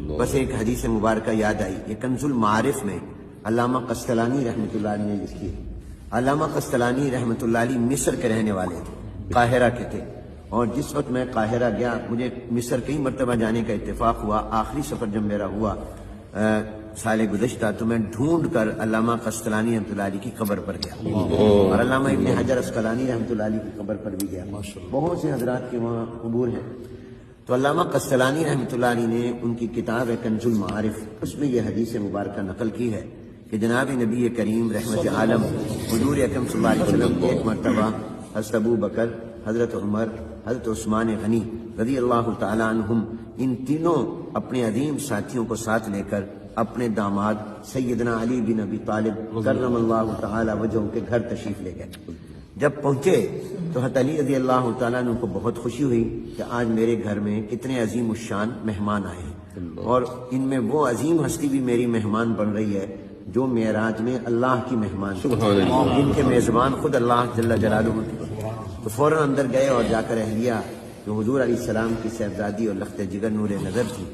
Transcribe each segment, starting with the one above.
بس ایک حدیث مبارکہ یاد آئی، یہ کنز المعارف میں علامہ قسطلانی رحمۃ اللہ علیہ نے لکھی ہے۔ علامہ قسطلانی رحمۃ اللہ علیہ مصر کے رہنے والے تھے، قاہرہ کے تھے، اور جس وقت میں قاہرہ گیا، مجھے مصر کئی مرتبہ جانے کا اتفاق ہوا، آخری سفر جب میرا ہوا سال گزشتہ، تو میں ڈھونڈ کر علامہ قسطلانی رحمۃ اللہ علیہ کی قبر پر گیا، اور علامہ ابن حجر اسقلانی رحمۃ اللہ علیہ کی قبر پر بھی گیا، بہت سے حضرات کے وہاں قبور ہیں۔ تو علامہ قسطلانی رحمۃ اللہ علیہ نے ان کی کتاب ہے کنز المعارف، اس میں یہ حدیث مبارکہ نقل کی ہے کہ جناب نبی کریم رحمت عالم حضور اکرم صلی اللہ علیہ وسلم ایک مرتبہ حضرت ابو بکر، حضرت عمر، حضرت عثمان غنی رضی اللہ تعالیٰ عنہم، ان تینوں اپنے عظیم ساتھیوں کو ساتھ لے کر اپنے داماد سیدنا علی بن ابی طالب کرم اللہ تعالیٰ وجہہ کے گھر تشریف لے گئے۔ جب پہنچے تو حضرت علی رضی اللہ تعالیٰ عنہ کو بہت خوشی ہوئی کہ آج میرے گھر میں کتنے عظیم الشان مہمان آئے ہیں، اور ان میں وہ عظیم ہستی بھی میری مہمان بن رہی ہے جو معراج میں اللہ کی مہمان، جن کے میزبان خود اللہ جل جلالہ تھے۔ تو فوراً اندر گئے اور جا کر اہلیہ جو حضور علیہ السلام کی صاحبزادی اور لخت جگر نور نظر تھی،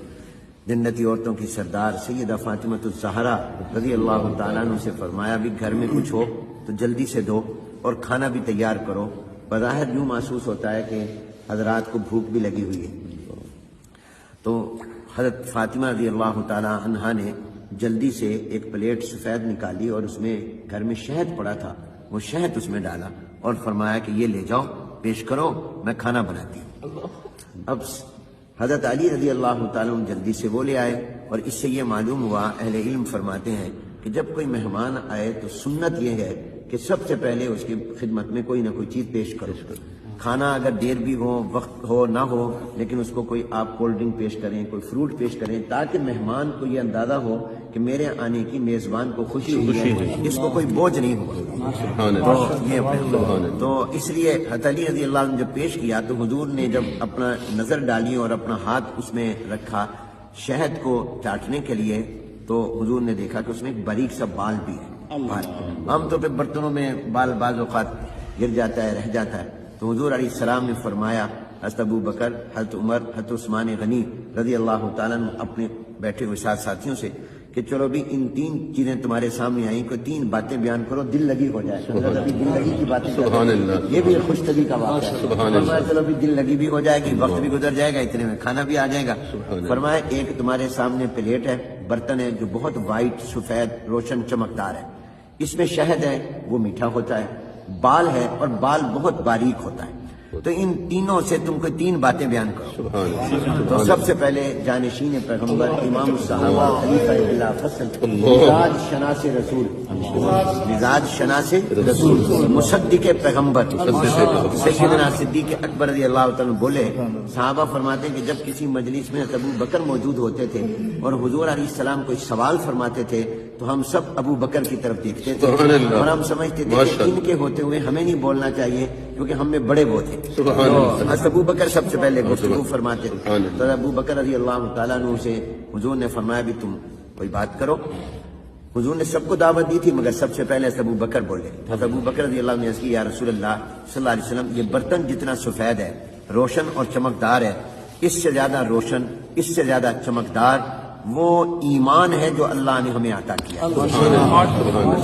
جنتی عورتوں کی سردار سیدہ فاطمۃ الزہرا رضی اللہ تعالیٰ عنہ سے فرمایا بھی گھر میں کچھ ہو تو جلدی سے دو اور کھانا بھی تیار کرو۔ بظاہر یوں محسوس ہوتا ہے کہ حضرات کو بھوک بھی لگی ہوئی ہے۔ تو حضرت فاطمہ رضی اللہ تعالیٰ عنہا نے جلدی سے ایک پلیٹ سفید نکالی اور اس میں گھر میں شہد پڑا تھا، وہ شہد اس میں ڈالا اور فرمایا کہ یہ لے جاؤ، پیش کرو، میں کھانا بناتی ہوں۔ اب حضرت علی رضی اللہ تعالیٰ عنہ جلدی سے وہ لے آئے، اور اس سے یہ معلوم ہوا، اہل علم فرماتے ہیں کہ جب کوئی مہمان آئے تو سنت یہ ہے کہ سب سے پہلے اس کی خدمت میں کوئی نہ کوئی چیز پیش کرو۔ کھانا اگر دیر بھی ہو، وقت ہو نہ ہو، لیکن اس کو کوئی آپ کولڈ ڈرنک پیش کریں، کوئی فروٹ پیش کریں، تاکہ مہمان کو یہ اندازہ ہو کہ میرے آنے کی میزبان کو خوشی ہوئی ہے، اس کو کوئی بوجھ نہیں ہوا۔ تو اس لیے حضرت علی رضی اللہ عنہ جب پیش کیا تو حضور نے جب اپنا نظر ڈالی اور اپنا ہاتھ اس میں رکھا شہد کو چاٹنے کے لیے، تو حضور نے دیکھا کہ اس میں ایک باریک سا بال بھی ہے۔ عام طور پہ برتنوں میں بال بعض اوقات گر جاتا ہے، رہ جاتا ہے، تو حضور علیہ السلام نے فرمایا حضرت ابو بکر، حضرت عمر، حضرت عثمان غنی رضی اللہ تعالیٰ عنہ اپنے بیٹھے ہوئے ساتھ ساتھیوں سے کہ چلو بھی ان تین چیزیں تمہارے سامنے آئیں، کوئی تین باتیں بیان کرو، دل لگی ہو جائے۔ ابھی دل لگی کی باتیں، یہ بھی خوش طبی کا واقعہ ہے۔ فرمایا چلو بھی دل لگی بھی ہو جائے گی، وقت بھی گزر جائے گا، اتنے میں کھانا بھی آ جائے گا۔ فرمایا ایک تمہارے سامنے پلیٹ ہے، برتن ہے جو بہت وائٹ، سفید، روشن، چمکدار ہے، اس میں شہد ہے، وہ میٹھا ہوتا ہے، بال ہے اور بال بہت باریک ہوتا ہے، تو ان تینوں سے تم کو تین باتیں بیان کرو۔ تو سب سے پہلے جانشین پیغمبر، امام الصحابہ، خلیفہ بلا فصل، مزاج شناس رسول، مزاج شناس رسول، مصدق پیغمبر سیدنا صدیق اکبر رضی اللہ تعالیٰ بولے، صحابہ فرماتے ہیں کہ جب کسی مجلس میں ابو بکر موجود ہوتے تھے اور حضور علیہ السلام کوئی سوال فرماتے تھے تو ہم سب ابو بکر کی طرف دیکھتے تھے اور ہم سمجھتے تھے کہ ان کے ہوتے ہوئے ہمیں نہیں بولنا چاہیے کیونکہ ہم میں بڑے وہ تھے۔ حضرت ابو بکر سب سے پہلے گفتگو فرماتے تھے، تو ابو بکر رضی اللہ تعالیٰ عنہ سے حضور نے فرمایا بھی تم کوئی بات کرو۔ حضور نے سب کو دعوت دی تھی مگر سب سے پہلے ابو بکر بولے۔ حضرت ابو بکر رضی اللہ عنہ نے کہا یا رسول اللہ صلی اللہ علیہ وسلم، یہ برتن جتنا سفید ہے، روشن اور چمکدار ہے، اس سے زیادہ روشن، اس سے زیادہ چمکدار وہ ایمان ہے جو اللہ نے ہمیں عطا کیا۔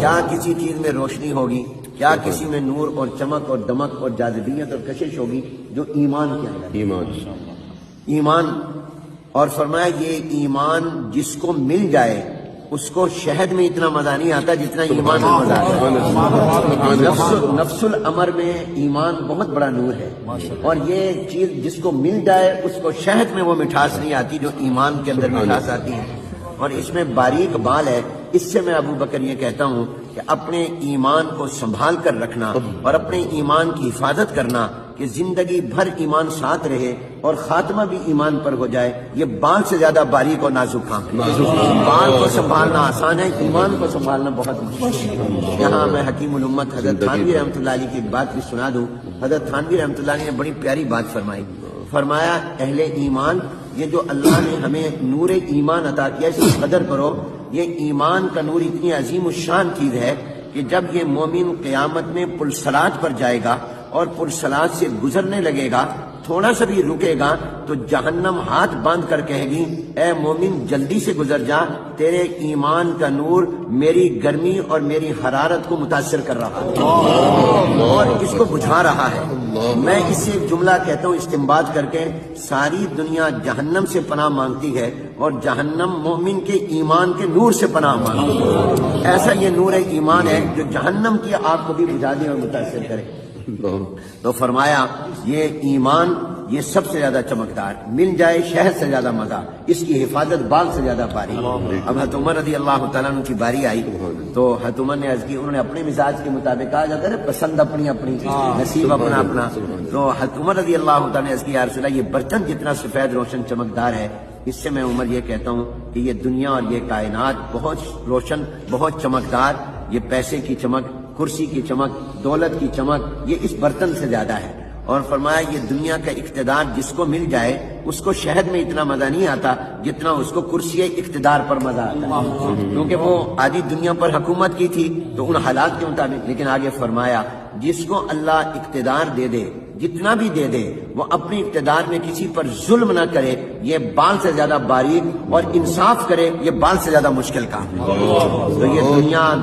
کیا کسی چیز میں روشنی ہوگی، کیا کسی میں نور اور چمک اور دمک اور جاذبیت اور کشش ہوگی جو ایمان کے اندر ایمان۔ اور فرمایا یہ ایمان جس کو مل جائے اس کو شہد میں اتنا مزہ نہیں آتا جتنا ایمان میں مزہ آتا ہے۔ نفس الامر میں ایمان بہت بڑا نور ہے، اور یہ چیز جس کو مل جائے اس کو شہد میں وہ مٹھاس نہیں آتی جو ایمان کے اندر مٹھاس آتی ہے۔ اور اس میں باریک بال ہے، اس سے میں ابو بکر یہ کہتا ہوں کہ اپنے ایمان کو سنبھال کر رکھنا اور اپنے ایمان کی حفاظت کرنا کہ زندگی بھر ایمان ساتھ رہے اور خاتمہ بھی ایمان پر ہو جائے، یہ بال سے زیادہ باریک اور نازک کام ہے۔ بال کو سنبھالنا آسان ہے، ایمان کو سنبھالنا بہت مشکل ہے۔ یہاں میں حکیم الامت حضرت تھانوی رحمۃ اللہ علیہ کی بات بھی سنا دوں۔ حضرت تھانوی رحمۃ اللہ علیہ نے بڑی پیاری بات فرمائی، فرمایا اہل ایمان، یہ جو اللہ نے ہمیں نور ایمان عطا کیا اس کی قدر کرو۔ یہ ایمان کا نور اتنی عظیم الشان چیز ہے کہ جب یہ مومن قیامت میں پرصلات پر جائے گا اور پرصلات سے گزرنے لگے گا تھوڑا سا بھی رکے گا تو جہنم ہاتھ باندھ کر کہے گی اے مومن جلدی سے گزر جا، تیرے ایمان کا نور میری گرمی اور میری حرارت کو متاثر کر رہا ہے اور اس کو بجھا رہا ہے۔ میں اس سے ایک جملہ کہتا ہوں استنباط کر کے، ساری دنیا جہنم سے پناہ مانگتی ہے اور جہنم مومن کے ایمان کے نور سے پناہ مانگتی ہے۔ ایسا یہ نور ایمان ہے جو جہنم کی آگ کو بھی بجھا دے اور متاثر کرے۔ تو فرمایا یہ ایمان یہ سب سے زیادہ چمکدار، مل جائے شہد سے زیادہ مزہ، اس کی حفاظت بال سے زیادہ باری۔ اب حضرت عمر رضی اللہ تعالیٰ عنہ کی باری آئی تو حضرت عمر نے عرض کی، انہوں نے اپنے مزاج کے مطابق، کہا جاتا ہے نا پسند اپنی اپنی، نصیب اپنا اپنا، تو حضرت عمر رضی اللہ تعالیٰ نے عرض کی یا رسول اللہ یہ برتن جتنا سفید روشن چمکدار ہے، اس سے میں عمر یہ کہتا ہوں کہ یہ دنیا اور یہ کائنات بہت روشن، بہت چمکدار، یہ پیسے کی چمک، کرسی کی چمک، دولت کی چمک یہ اس برتن سے زیادہ ہے۔ اور فرمایا یہ دنیا کا اقتدار جس کو مل جائے اس کو شہد میں اتنا مزہ نہیں آتا جتنا اس کو کرسی اقتدار پر مزہ آتا ہے، کیونکہ وہ آدھی دنیا پر حکومت کی تھی تو ان حالات کے مطابق۔ لیکن آگے فرمایا جس کو اللہ اقتدار دے دے، جتنا بھی دے دے، وہ اپنی اقتدار میں کسی پر ظلم نہ کرے، یہ بال سے زیادہ باریک، اور انصاف کرے یہ بال سے زیادہ مشکل کام ہے۔ تو یہ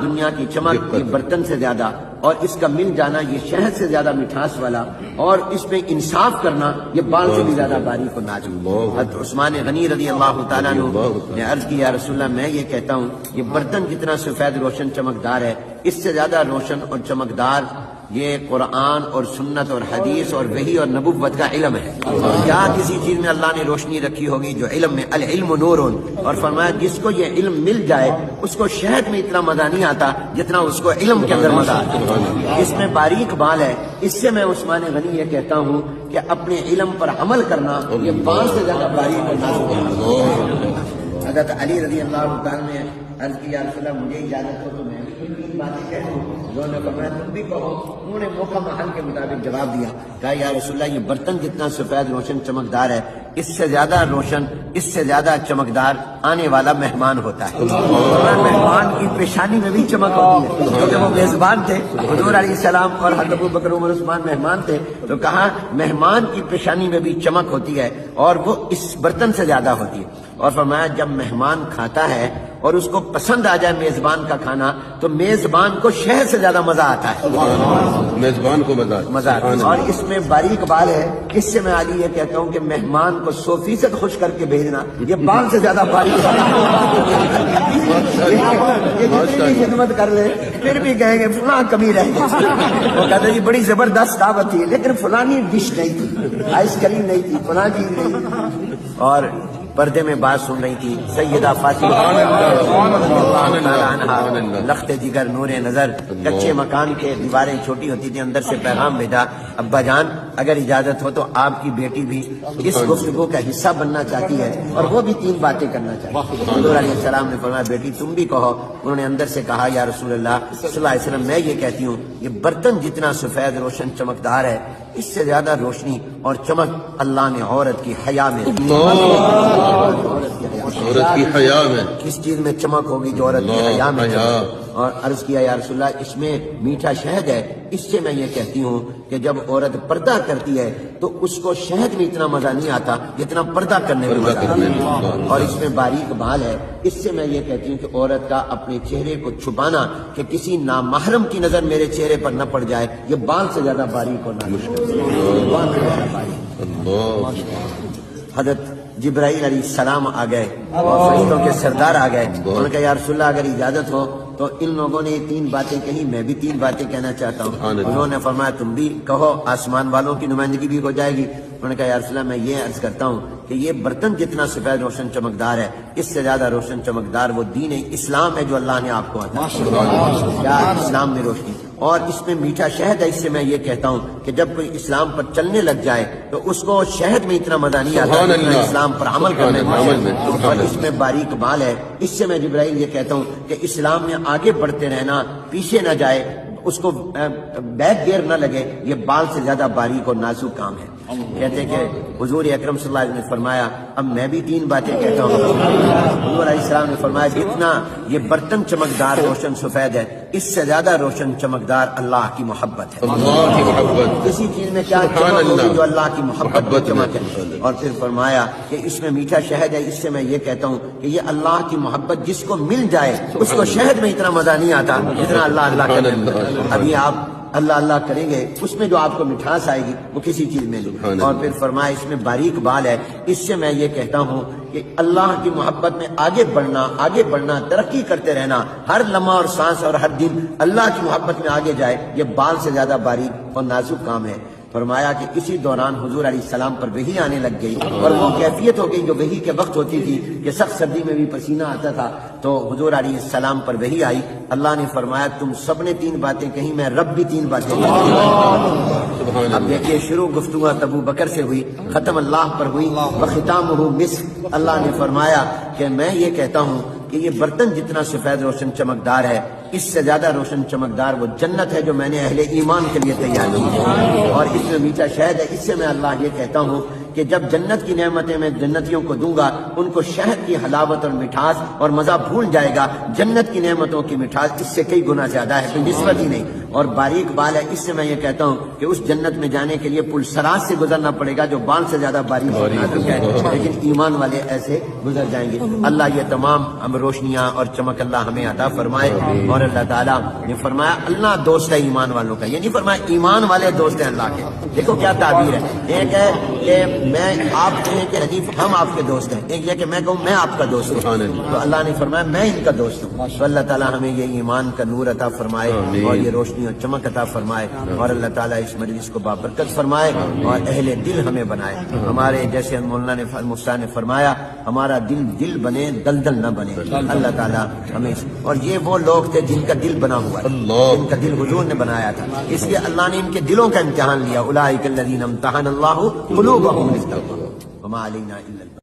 دنیا کی چمک یہ برتن سے زیادہ، اور اس کا مل جانا یہ شہد سے زیادہ مٹھاس والا، اور اس میں انصاف کرنا یہ بال سے بھی زیادہ باریک اور نازک۔ حضرت عثمان غنی رضی اللہ تعالیٰ عنہ نے عرض کی یا رسول اللہ میں یہ کہتا ہوں یہ برتن جتنا سفید روشن چمکدار ہے، اس سے زیادہ روشن اور چمکدار یہ قرآن اور سنت اور حدیث اور وحی اور نبوت کا علم ہے۔ کیا کسی چیز میں اللہ نے روشنی رکھی ہوگی جو علم میں، العلم نور، اور فرمایا جس کو یہ علم مل جائے اس کو شہد میں اتنا مزہ نہیں آتا جتنا اس کو علم کے اندر مزہ آتا ہے۔ اس میں باریک بال ہے، اس سے میں عثمان غنی یہ کہتا ہوں کہ اپنے علم پر عمل کرنا یہ بال سے زیادہ باریک اور نازک ہے۔ حضرت علی رضی اللہ تعالیٰ نے عرض کی یا رسول اللہ مجھے اجازت ہو تو میں بھی باتیں کہہ دوں، انہوں نے فرمایا تم بھی کہو۔ انہوں نے موقع محل کے مطابق جواب دیا، کہا یا رسول اللہ یہ برتن جتنا سفید روشن چمکدار ہے، اس سے زیادہ روشن، اس سے زیادہ چمکدار آنے والا مہمان ہوتا ہے۔ مہمان کی پیشانی میں بھی چمک ہوتی ہے، کیونکہ وہ میزبان تھے، حضور علیہ السلام اور حضرت ابوبکر عمر عثمان مہمان تھے، تو کہا مہمان کی پیشانی میں بھی چمک ہوتی ہے اور وہ اس برتن سے زیادہ ہوتی ہے۔ اور فرمایا جب مہمان کھاتا ہے اور اس کو پسند آ جائے میزبان کا کھانا تو میزبان کو شہد سے زیادہ مزہ آتا ہے، میزبان کو مزہ آتا ہے۔ اور اس میں باریک بال ہے، اس سے میں علی یہ کہتا ہوں کہ مہمان کو 100% خوش کر کے بھیجنا یہ بال سے زیادہ باریک خدمت کر لے پھر بھی کہیں گے فلاں کمی رہ گئی، وہ کہتے جی بڑی زبردست دعوت تھی لیکن فلانی ڈش نہیں تھی، آئس کریم نہیں تھی، فلاں چیز نہیں تھی۔ اور پردے میں بات سن رہی تھی سیدہ فاطمہ لخت جگر نور نظر، کچے مکان کے دیواریں چھوٹی ہوتی تھی، اندر سے پیغام بھیجا ابا جان اگر اجازت ہو تو آپ کی بیٹی بھی اس گفتگو کا حصہ بننا چاہتی ہے اور وہ بھی 3 باتیں کرنا چاہتی ہے۔ حضور علیہ السلام نے فرمایا بیٹی تم بھی کہو۔ انہوں نے اندر سے کہا یا رسول اللہ صلی اللہ علیہ وسلم میں یہ کہتی ہوں یہ برتن جتنا سفید روشن چمکدار ہے اس سے زیادہ روشنی اور چمک اللہ نے عورت کی حیا میں، عورت کی حیا میں، کس چیز میں چمک ہوگی جو عورت کی حیا میں چمک۔ اور عرض کیا یا رسول اللہ اس میں میٹھا شہد ہے، اس سے میں یہ کہتی ہوں کہ جب عورت پردہ کرتی ہے تو اس کو شہد میں اتنا مزہ نہیں آتا جتنا پردہ کرنے میں مزہ آتا ہے۔ اور اس میں باریک بال ہے، اس سے میں یہ کہتی ہوں کہ عورت کا اپنے چہرے کو چھپانا کہ کسی نامحرم کی نظر میرے چہرے پر نہ پڑ جائے یہ بال سے زیادہ باریک اور نازک ہے۔ حضرت جبرائیل علیہ السلام آ گئے اور فرشتوں کے سردار آ گئے، انہوں نے کہا یا رسول اللہ اگر اجازت ہو تو ان لوگوں نے 3 باتیں کہی، میں بھی 3 باتیں کہنا چاہتا ہوں۔ انہوں نے فرمایا تم بھی کہو، آسمان والوں کی نمائندگی بھی ہو جائے گی۔ انہوں نے کہا یا رسول اللہ میں یہ عرض کرتا ہوں کہ یہ برتن جتنا سفید روشن چمکدار ہے اس سے زیادہ روشن چمکدار وہ دین اسلام ہے جو اللہ نے آپ کو عطا کیا، اسلام میں روشنی، اور اس میں میٹھا شہد ہے۔ اس سے میں یہ کہتا ہوں کہ جب کوئی اسلام پر چلنے لگ جائے تو اس کو شہد میں اتنا مزہ نہیں آتا جتنا اسلام پر عمل کرنے میں، اور اس میں باریک بال ہے۔ اس سے میں جبرائیل یہ کہتا ہوں کہ اسلام میں آگے بڑھتے رہنا، پیچھے نہ جائے، اس کو بیک گیئر نہ لگے، یہ بال سے زیادہ باریک اور نازک کام ہے۔ کہتے ہیں کہ حضور اکرم صلی اللہ علیہ وسلم نے فرمایا اب میں بھی 3 باتیں کہتا ہوں. حضور علیہ السلام نے فرمایا جتنا یہ برتن چمکدار روشن سفید ہے اس سے زیادہ روشن چمکدار اللہ کی محبت ہے. اللہ کی محبت. کسی چیز میں کیا چمک ہوگی جو اللہ کی محبت کو چمک ہے. اور پھر فرمایا کہ اس میں میٹھا شہد ہے. اس سے میں یہ کہتا ہوں کہ یہ اللہ کی محبت جس کو مل جائے اس کو شہد میں اتنا مزہ نہیں آتا جتنا اللہ اللہ کرنے میں. ابھی آپ اللہ اللہ کریں گے اس میں جو آپ کو مٹھاس آئے گی وہ کسی چیز میں نہیں. اور پھر فرمایا اس میں باریک بال ہے. اس سے میں یہ کہتا ہوں کہ اللہ کی محبت میں آگے بڑھنا ترقی کرتے رہنا, ہر لمحہ اور سانس اور ہر دن اللہ کی محبت میں آگے جائے, یہ بال سے زیادہ باریک اور نازک کام ہے. فرمایا کہ اسی دوران حضور علیہ السلام پر وحی آنے لگ گئی اور وہ کیفیت ہو گئی جو وحی کے وقت ہوتی تھی کہ سخت سردی میں بھی پسینہ آتا تھا. تو حضور علیہ السلام پر وحی آئی. اللہ نے فرمایا تم سب نے 3 باتیں کہیں, میں رب بھی 3 باتیں کہیں. اب دیکھیے شروع گفتگو ابو بکر سے ہوئی, ختم اللہ پر ہوئی. وختامہ مسک. اللہ نے فرمایا کہ میں یہ کہتا ہوں کہ یہ برتن جتنا سفید روشن چمکدار ہے اس سے زیادہ روشن چمکدار وہ جنت ہے جو میں نے اہل ایمان کے لیے تیار کی ہے. اور اس میں میٹھا شہد ہے. اس سے میں اللہ یہ کہتا ہوں کہ جب جنت کی نعمتیں میں جنتیوں کو دوں گا ان کو شہد کی حلاوت اور مٹھاس اور مزہ بھول جائے گا. جنت کی نعمتوں کی مٹھاس اس سے کئی گنا زیادہ ہے, کوئی نسبت ہی نہیں. اور باریک بال ہے. اس سے میں یہ کہتا ہوں کہ اس جنت میں جانے کے لیے پل سراج سے گزرنا پڑے گا جو بال سے زیادہ باریک ہے, لیکن ایمان والے ایسے گزر جائیں گے. اللہ یہ تمام ہم روشنیاں اور چمک اللہ ہمیں عطا فرمائے. اور اللہ تعالیٰ نے فرمایا اللہ دوست ہے ایمان والوں کا, یہ نہیں فرمایا ایمان والے دوست ہیں اللہ کے. دیکھو کیا تعبیر ہے. ایک ہے کہ میں آپ کہیں کہ حدیث ہم آپ کے دوست ہیں, ایک یہ کہ میں کہوں میں آپ کا دوست ہوں. تو اللہ نے فرمایا میں ان کا دوست ہوں. تو اللہ تعالیٰ ہمیں یہ ایمان کا نور عطا فرمائے اور یہ روشنی اور چمک عطا فرمائے. اور اللہ تعالیٰ اس مجلس کو بابرکت فرمائے اور اہل دل ہمیں بنائے. ہمارے جیسے مولانا نے مفتیٰ نے فرمایا ہمارا دل بنے دلدل نہ بنے. اللہ تعالیٰ ہمیں اور یہ وہ لوگ تھے جن کا دل بنا ہوا ہے, جن کا دل حضور نے بنایا تھا. اس لیے اللہ نے ان کے دلوں کا امتحان لیا. اولئک الذین امتحن اللہ قلوبہم للتقویٰ وما علینا الا